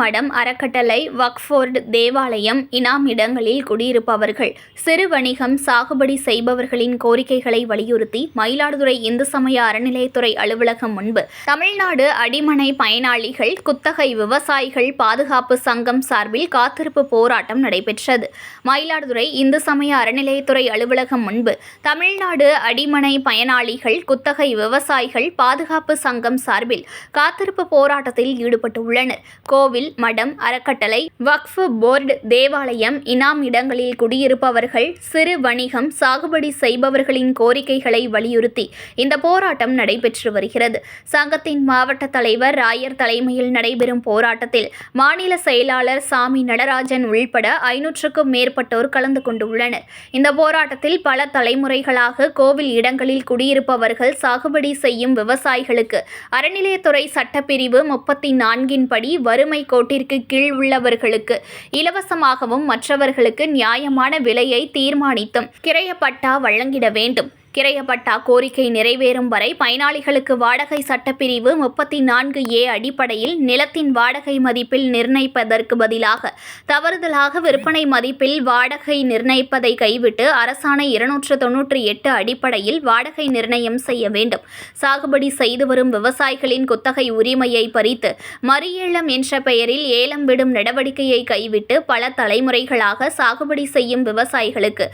மடம் அறக்கட்டளை வக்ஃபோர்டு தேவாலயம் இனாம் இடங்களில் குடியிருப்பவர்கள் சிறு வணிகம் சாகுபடி செய்பவர்களின் கோரிக்கைகளை வலியுறுத்தி மயிலாடுதுறை இந்து சமய அறநிலையத்துறை அலுவலகம் முன்பு தமிழ்நாடு அடிமனை பயனாளிகள் குத்தகை விவசாயிகள் பாதுகாப்பு சங்கம் சார்பில் காத்திருப்பு போராட்டம் நடைபெற்றது. மயிலாடுதுறை இந்து சமய அறநிலையத்துறை அலுவலகம் முன்பு தமிழ்நாடு அடிமனை பயனாளிகள் குத்தகை விவசாயிகள் பாதுகாப்பு சங்கம் சார்பில் காத்திருப்பு போராட்டத்தில் ஈடுபட்டுள்ளனர். கோவில், மடம், அறக்கட்டளை, வக்ஃப் போர்டு, தேவாலயம், இனாம் இடங்களில் குடியிருப்பவர்கள் சிறு வணிகம் சாகுபடி செய்பவர்களின் கோரிக்கைகளை வலியுறுத்தி இந்த போராட்டம் நடைபெற்று வருகிறது. சங்கத்தின் மாவட்ட தலைவர் ராயர் தலைமையில் நடைபெறும் போராட்டத்தில் மாநில செயலாளர் சாமி நடராஜன் உள்பட 500க்கும் மேற்பட்டோர் கலந்து கொண்டுள்ளனர். இந்த போராட்டத்தில் பல தலைமுறைகளாக கோவில் இடங்களில் குடியிருப்பவர்கள் சாகுபடி செய்யும் விவசாயிகளுக்கு அறநிலையத்துறை சட்டப்பிரிவு 34 படி வறுமை கோட்டிற்கு கீழ் உள்ளவர்களுக்கு இலவசமாகவும் மற்றவர்களுக்கு நியாயமான விலையை தீர்மானித்தும் கிரையப்பட்டா வழங்கிட வேண்டும். கிரையப்பட்டா கோரிக்கை நிறைவேறும் வரை பயனாளிகளுக்கு வாடகை சட்டப்பிரிவு 34A அடிப்படையில் நிலத்தின் வாடகை மதிப்பில் நிர்ணயிப்பதற்கு பதிலாக தவறுதலாக விற்பனை மதிப்பில் வாடகை நிர்ணயிப்பதை கைவிட்டு அரசாணை 298 அடிப்படையில் வாடகை நிர்ணயம் செய்ய வேண்டும். சாகுபடி செய்து வரும் விவசாயிகளின் குத்தகை உரிமையை பறித்து மறியேலம் என்ற பெயரில் ஏலம் விடும் நடவடிக்கையை கைவிட்டு பல தலைமுறைகளாக சாகுபடி செய்யும் விவசாயிகளுக்கு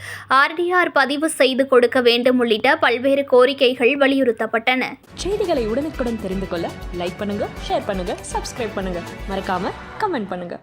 RDR பதிவு செய்து கொடுக்க வேண்டும் உள்ளிட்ட பல்வேறு கோரிக்கைகள் வலியுறுத்தப்பட்டன. செய்திகளை உடனுக்குடன் தெரிந்து கொள்ள லைக் பண்ணுங்க, ஷேர் பண்ணுங்க, சப்ஸ்கிரைப் பண்ணுங்க, மறக்காம கமெண்ட் பண்ணுங்க.